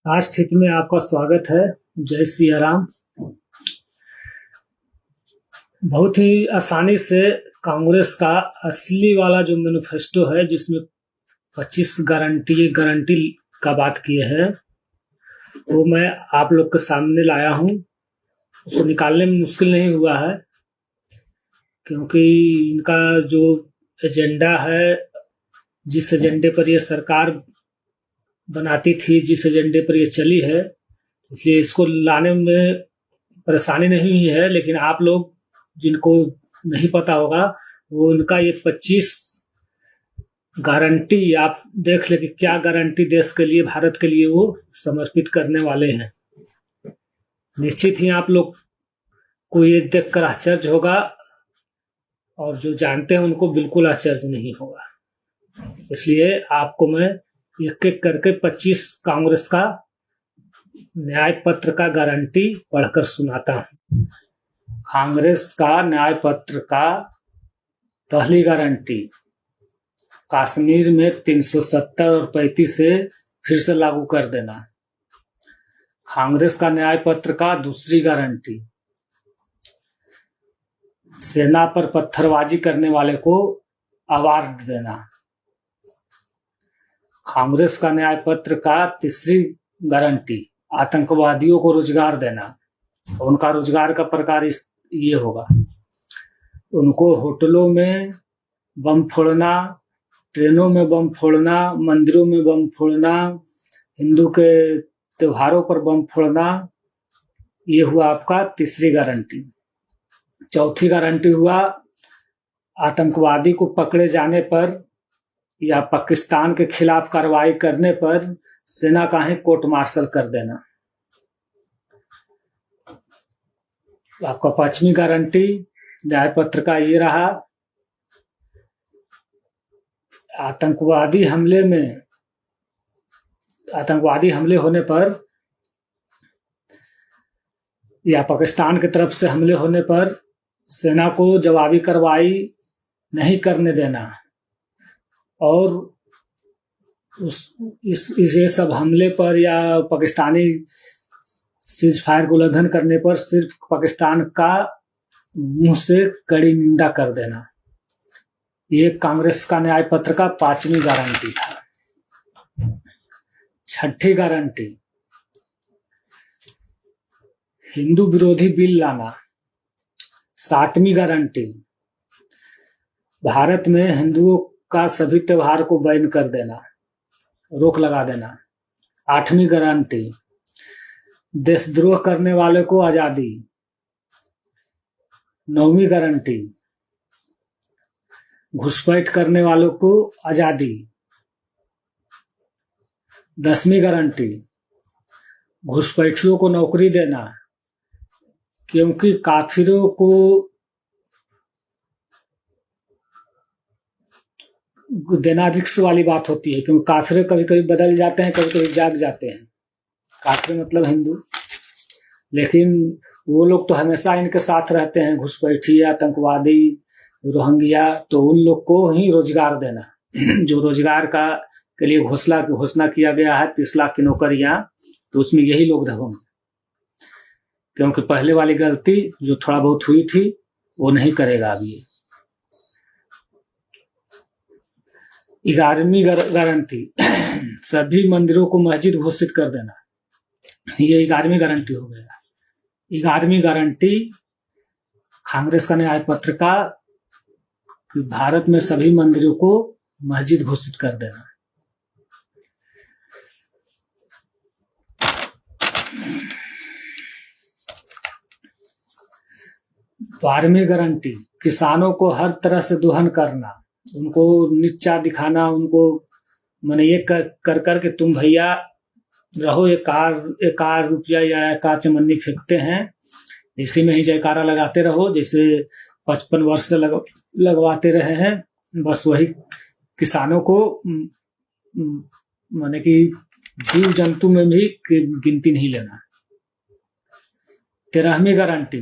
आज स्थिति में आपका स्वागत है। जय सिया राम। बहुत ही आसानी से कांग्रेस का असली वाला जो मैनिफेस्टो है, जिसमें 25 गारंटी का बात किए हैं, वो मैं आप लोग के सामने लाया हूं। उसको निकालने में मुश्किल नहीं हुआ है, क्योंकि इनका जो एजेंडा है, जिस एजेंडे पर ये सरकार बनाती थी, जिस एजेंडे पर ये चली है, इसलिए इसको लाने में परेशानी नहीं हुई है। लेकिन आप लोग जिनको नहीं पता होगा, वो उनका ये 25 गारंटी आप देख ले कि क्या गारंटी देश के लिए, भारत के लिए वो समर्पित करने वाले हैं। निश्चित ही आप लोग को ये देखकर आश्चर्य होगा, और जो जानते हैं उनको बिल्कुल आश्चर्य नहीं होगा। इसलिए आपको मैं एक एक करके 25 कांग्रेस का न्याय पत्र का गारंटी पढ़कर सुनाता हूं। कांग्रेस का न्याय पत्र का पहली गारंटी, कश्मीर में 370 और 35 से फिर से लागू कर देना। कांग्रेस का न्याय पत्र का दूसरी गारंटी, सेना पर पत्थरबाजी करने वाले को अवार्ड देना। कांग्रेस का न्याय पत्र का तीसरी गारंटी, आतंकवादियों को रोजगार देना। उनका रोजगार का प्रकार ये होगा, उनको होटलों में बम फोड़ना, ट्रेनों में बम फोड़ना, मंदिरों में बम फोड़ना, हिंदू के त्योहारों पर बम फोड़ना। ये हुआ आपका तीसरी गारंटी। चौथी गारंटी हुआ, आतंकवादी को पकड़े जाने पर या पाकिस्तान के खिलाफ कार्रवाई करने पर सेना का ही कोर्ट मार्शल कर देना। आपका पांचवी गारंटी न्याय पत्र का ये रहा, आतंकवादी हमले होने पर या पाकिस्तान की तरफ से हमले होने पर सेना को जवाबी कार्रवाई नहीं करने देना, और ये सब हमले पर या पाकिस्तानी सीज फायर को उल्लंघन करने पर सिर्फ पाकिस्तान का मुंह से कड़ी निंदा कर देना। ये कांग्रेस का न्याय पत्र का पांचवी गारंटी था। छठी गारंटी, हिंदू विरोधी बिल लाना। सातवीं गारंटी, भारत में हिंदुओं का सभी त्योहार को बैन कर देना, रोक लगा देना। आठवीं गारंटी, देशद्रोह करने वाले को आजादी। नौवीं गारंटी, घुसपैठ करने वालों को आजादी। 10वीं गारंटी, घुसपैठियों को नौकरी देना, क्योंकि काफिरों को देना रिक्स वाली बात होती है, क्योंकि काफिर कभी कभी बदल जाते हैं, कभी कभी जाग जाते हैं। काफिर मतलब हिंदू, लेकिन वो लोग तो हमेशा इनके साथ रहते हैं, घुसपैठी, आतंकवादी, रोहिंग्या। तो उन लोग को ही रोजगार देना। जो रोजगार का के लिए घोषणा किया गया है, 30 लाख की नौकरियां, तो उसमें यही लोग होंगे, क्योंकि पहले वाली गलती जो थोड़ा बहुत हुई थी वो नहीं करेगा अब ये। 11वीं गारंटी, सभी मंदिरों को मस्जिद घोषित कर देना। ये 11वीं गारंटी हो गया। 11वीं गारंटी कांग्रेस का न्याय पत्र का, कि भारत में सभी मंदिरों को मस्जिद घोषित कर देना। बारहवीं गारंटी, किसानों को हर तरह से दोहन करना, उनको नीचा दिखाना, उनको माने ये कर के तुम भैया रहो, एक आर रुपया या एक आर चमन्नी फेंकते हैं, इसी में ही जयकारा लगाते रहो, जैसे 55 वर्ष से लगवाते रहे हैं। बस वही किसानों को माने कि जीव जंतु में भी गिनती नहीं लेना। 13वीं गारंटी,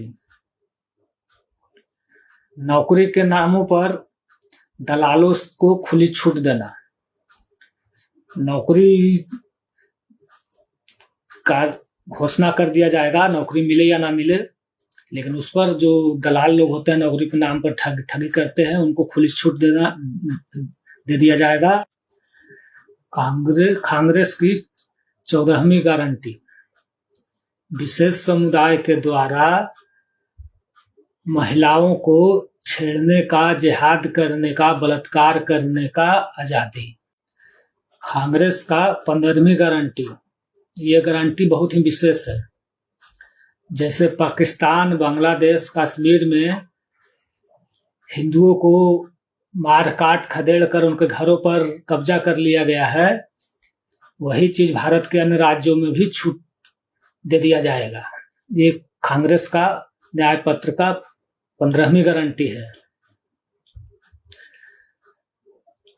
नौकरी के नामों पर दलालों को खुली छूट देना। नौकरी का घोषणा कर दिया जाएगा, नौकरी मिले या ना मिले, लेकिन उस पर जो दलाल लोग होते हैं नौकरी के नाम पर ठगी करते हैं, उनको खुली छूट दे दिया जाएगा। कांग्रेस की 14वीं गारंटी, विशेष समुदाय के द्वारा महिलाओं को छेड़ने का, जिहाद करने का, बलात्कार करने का आजादी। कांग्रेस का 15वीं गारंटी, ये गारंटी बहुत ही विशेष है। जैसे पाकिस्तान, बांग्लादेश, कश्मीर में हिंदुओं को मार काट खदेड़ कर उनके घरों पर कब्जा कर लिया गया है, वही चीज भारत के अन्य राज्यों में भी छूट दे दिया जाएगा। ये कांग्रेस का न्याय पत्र का 15वीं गारंटी है।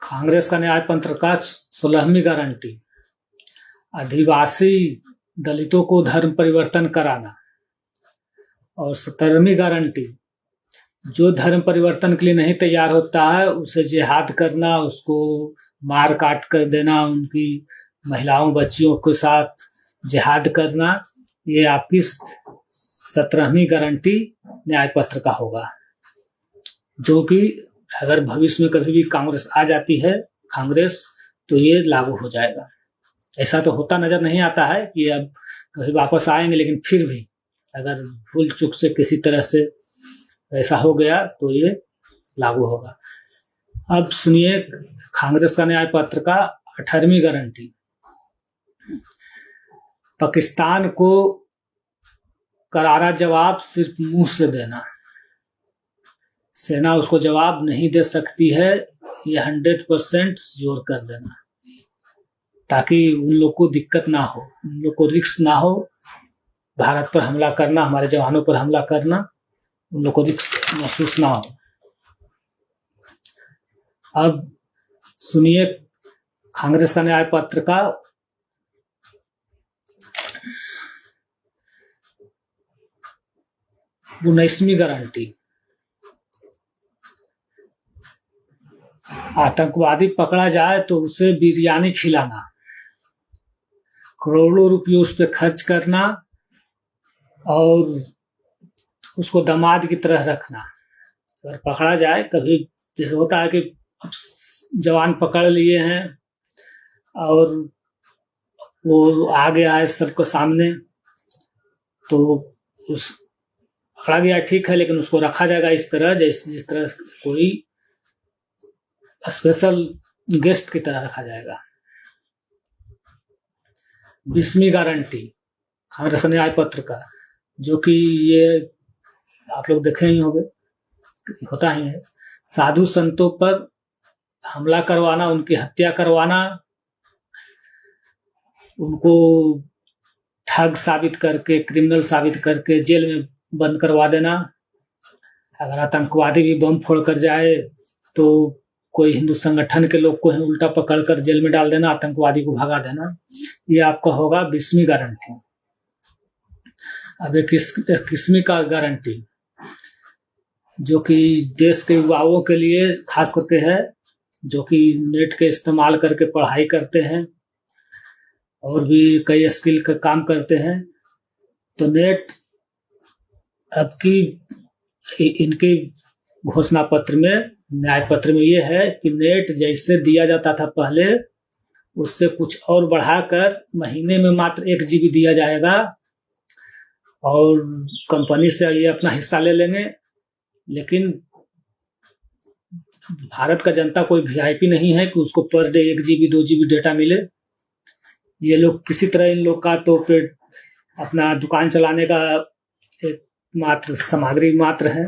कांग्रेस का न्याय पत्र का 16वीं गारंटी, आदिवासी दलितों को धर्म परिवर्तन कराना। और 17वीं गारंटी, जो धर्म परिवर्तन के लिए नहीं तैयार होता है उसे जिहाद करना, उसको मार काट कर देना, उनकी महिलाओं बच्चियों के साथ जिहाद करना, ये आपकी 17वीं गारंटी न्याय पत्र का होगा। जो कि अगर भविष्य में कभी भी कांग्रेस आ जाती है, कांग्रेस, तो ये लागू हो जाएगा। ऐसा तो होता नजर नहीं आता है कि अब कभी वापस आएंगे, लेकिन फिर भी अगर भूल चूक से किसी तरह से ऐसा हो गया तो ये लागू होगा। अब सुनिए कांग्रेस का न्याय पत्र का 18वीं गारंटी, पाकिस्तान को करारा जवाब सिर्फ मुंह से देना, सेना उसको जवाब नहीं दे सकती है, ये 100% जोर कर देना, ताकि उन लोग को दिक्कत ना हो, उन लोग को रिस्क ना हो भारत पर हमला करना, हमारे जवानों पर हमला करना, उन लोग को रिस्क महसूस ना हो। अब सुनिए कांग्रेस का न्याय पत्र का 19वीं गारंटी, आतंकवादी पकड़ा जाए तो उसे बिरयानी खिलाना, करोड़ों रुपये उस पर खर्च करना और उसको दामाद की तरह रखना। अगर पकड़ा जाए, कभी जैसे होता है कि जवान पकड़ लिए हैं और वो आ गया है सबको सामने, तो उस पकड़ा गया ठीक है, लेकिन उसको रखा जाएगा इस तरह जिस तरह कोई स्पेशल गेस्ट की तरह रखा जाएगा। 20वीं गारंटी कांग्रेस न्याय पत्र का, जो कि ये आप लोग देखे ही होंगे, होता ही है, साधु संतों पर हमला करवाना, उनकी हत्या करवाना, उनको ठग साबित करके, क्रिमिनल साबित करके जेल में बंद करवा देना। अगर आतंकवादी भी बम फोड़ कर जाए तो कोई हिंदू संगठन के लोग को उल्टा पकड़ कर जेल में डाल देना, आतंकवादी को भगा देना, ये आपका होगा 20वीं गारंटी। अब 21वीं का गारंटी, जो कि देश के युवाओं के लिए खास करके है, जो कि नेट के इस्तेमाल करके पढ़ाई करते हैं और भी कई स्किल का काम करते हैं। तो नेट अब की इनके घोषणा पत्र में, न्याय पत्र में ये है कि नेट जैसे दिया जाता था पहले, उससे कुछ और बढ़ाकर महीने में मात्र 1 GB दिया जाएगा और कंपनी से ये अपना हिस्सा ले लेंगे। लेकिन भारत का जनता कोई VIP नहीं है कि उसको per day 1 GB 2 GB data मिले। ये लोग किसी तरह, इन लोग का तो पेट अपना दुकान चलाने का एक मात्र सामग्री मात्र है,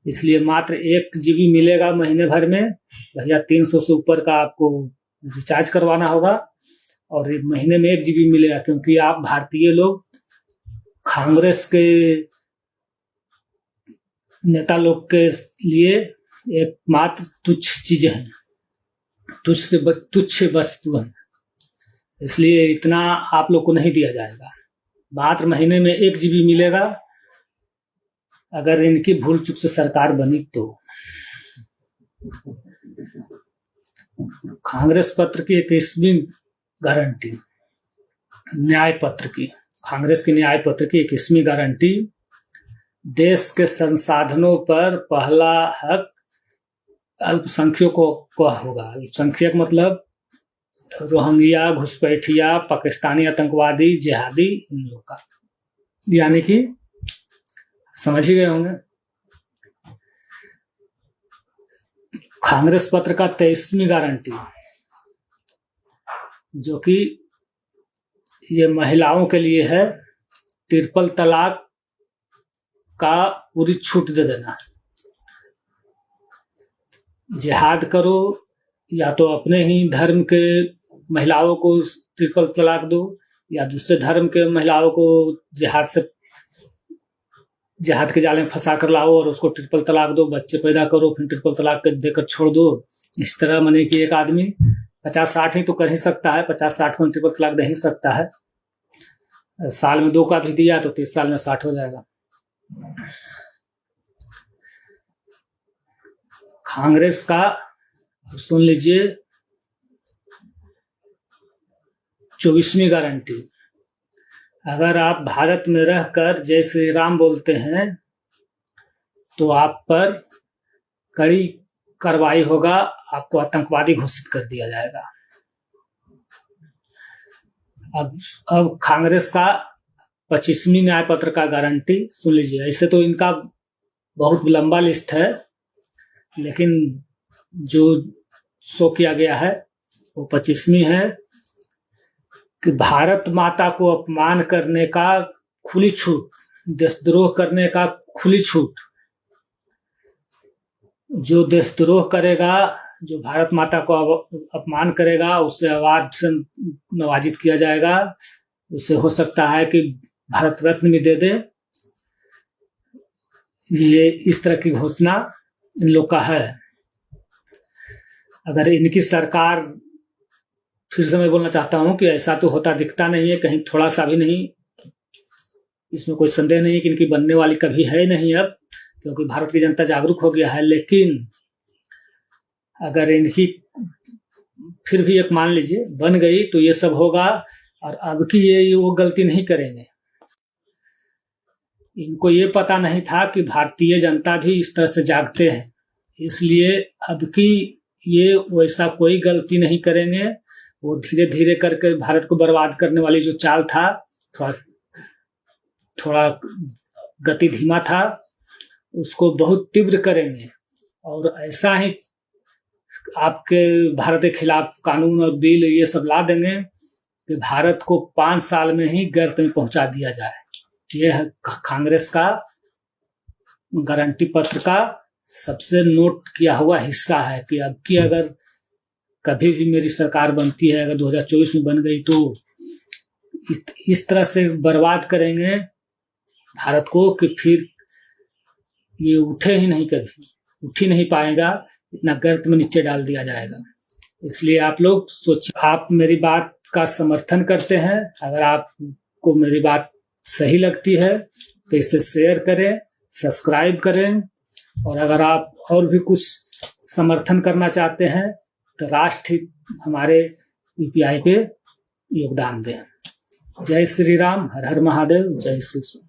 इसलिए मात्र 1 GB मिलेगा महीने भर में। भैया 300 से ऊपर का आपको रिचार्ज करवाना होगा और महीने में 1 GB मिलेगा, क्योंकि आप भारतीय लोग कांग्रेस के नेता लोग के लिए एक मात्र तुच्छ चीज है, तुच्छ वस्तु है, इसलिए इतना आप लोग को नहीं दिया जाएगा। मात्र महीने में 1 GB मिलेगा अगर इनकी भूल चूक से सरकार बनी तो। कांग्रेस पत्र की 21वीं गारंटी न्याय पत्र की, कांग्रेस की न्याय पत्र की 21वीं गारंटी, देश के संसाधनों पर पहला हक अल्पसंख्यकों को होगा। अल्पसंख्यक मतलब रोहिंग्या, घुसपैठिया, पाकिस्तानी आतंकवादी, जिहादी, इन लोग का, यानी कि समझ ही गए होंगे। कांग्रेस पत्र का 23वीं गारंटी, जो कि ये महिलाओं के लिए है, ट्रिपल तलाक का पूरी छूट दे देना। जिहाद करो या तो अपने ही धर्म के महिलाओं को ट्रिपल तलाक दो, या दूसरे धर्म के महिलाओं को जिहाद के जाले में फंसा कर लाओ और उसको ट्रिपल तलाक दो, बच्चे पैदा करो, फिर ट्रिपल तलाक देकर छोड़ दो। इस तरह माने कि एक आदमी 50-60 ही तो कर ही सकता है, 50-60 को ट्रिपल तलाक दे ही सकता है। साल में 2 का भी दिया तो 30 साल में 60 हो जाएगा। कांग्रेस का सुन लीजिए 24वीं गारंटी, अगर आप भारत में रहकर जय श्री राम बोलते हैं तो आप पर कड़ी कार्रवाई होगा, आपको आतंकवादी घोषित कर दिया जाएगा। अब कांग्रेस का 25वीं न्याय पत्र का गारंटी सुन लीजिए। ऐसे तो इनका बहुत लंबा लिस्ट है, लेकिन जो शो किया गया है वो 25वीं है कि भारत माता को अपमान करने का खुली छूट, देशद्रोह करने का खुली छूट। जो देशद्रोह करेगा, जो भारत माता को अपमान करेगा, उसे अवार्ड से नवाजित किया जाएगा। उसे हो सकता है कि भारत रत्न भी दे दे। ये इस तरह की घोषणा इन लोग का है। अगर इनकी सरकार, फिर से मैं बोलना चाहता हूं कि ऐसा तो होता दिखता नहीं है कहीं, थोड़ा सा भी नहीं, इसमें कोई संदेह नहीं है कि इनकी बनने वाली कभी है नहीं अब, क्योंकि भारत की जनता जागरूक हो गया है। लेकिन अगर इनकी फिर भी एक मान लीजिए बन गई तो ये सब होगा, और अब की ये वो गलती नहीं करेंगे। इनको ये पता नहीं था कि भारतीय जनता भी इस तरह से जागते हैं, इसलिए अब की ये वैसा कोई गलती नहीं करेंगे। वो धीरे धीरे करके भारत को बर्बाद करने वाली जो चाल था, थोड़ा गति धीमा था, उसको बहुत तीव्र करेंगे। और ऐसा ही आपके भारत के खिलाफ कानून और बिल ये सब ला देंगे कि भारत को 5 साल में ही गर्त में पहुंचा दिया जाए। ये है कांग्रेस का गारंटी पत्र का सबसे नोट किया हुआ हिस्सा है कि अब की अगर कभी भी मेरी सरकार बनती है, अगर 2024 में बन गई, तो इस तरह से बर्बाद करेंगे भारत को कि फिर ये उठे ही नहीं, कभी उठ ही नहीं पाएगा, इतना गर्त में नीचे डाल दिया जाएगा। इसलिए आप लोग सोचिए, आप मेरी बात का समर्थन करते हैं, अगर आपको मेरी बात सही लगती है तो इसे शेयर करें, सब्सक्राइब करें, और अगर आप और भी कुछ समर्थन करना चाहते हैं तो राष्ट्र हमारे UPI पे योगदान दें। जय श्री राम, हर हर महादेव, जय श्री।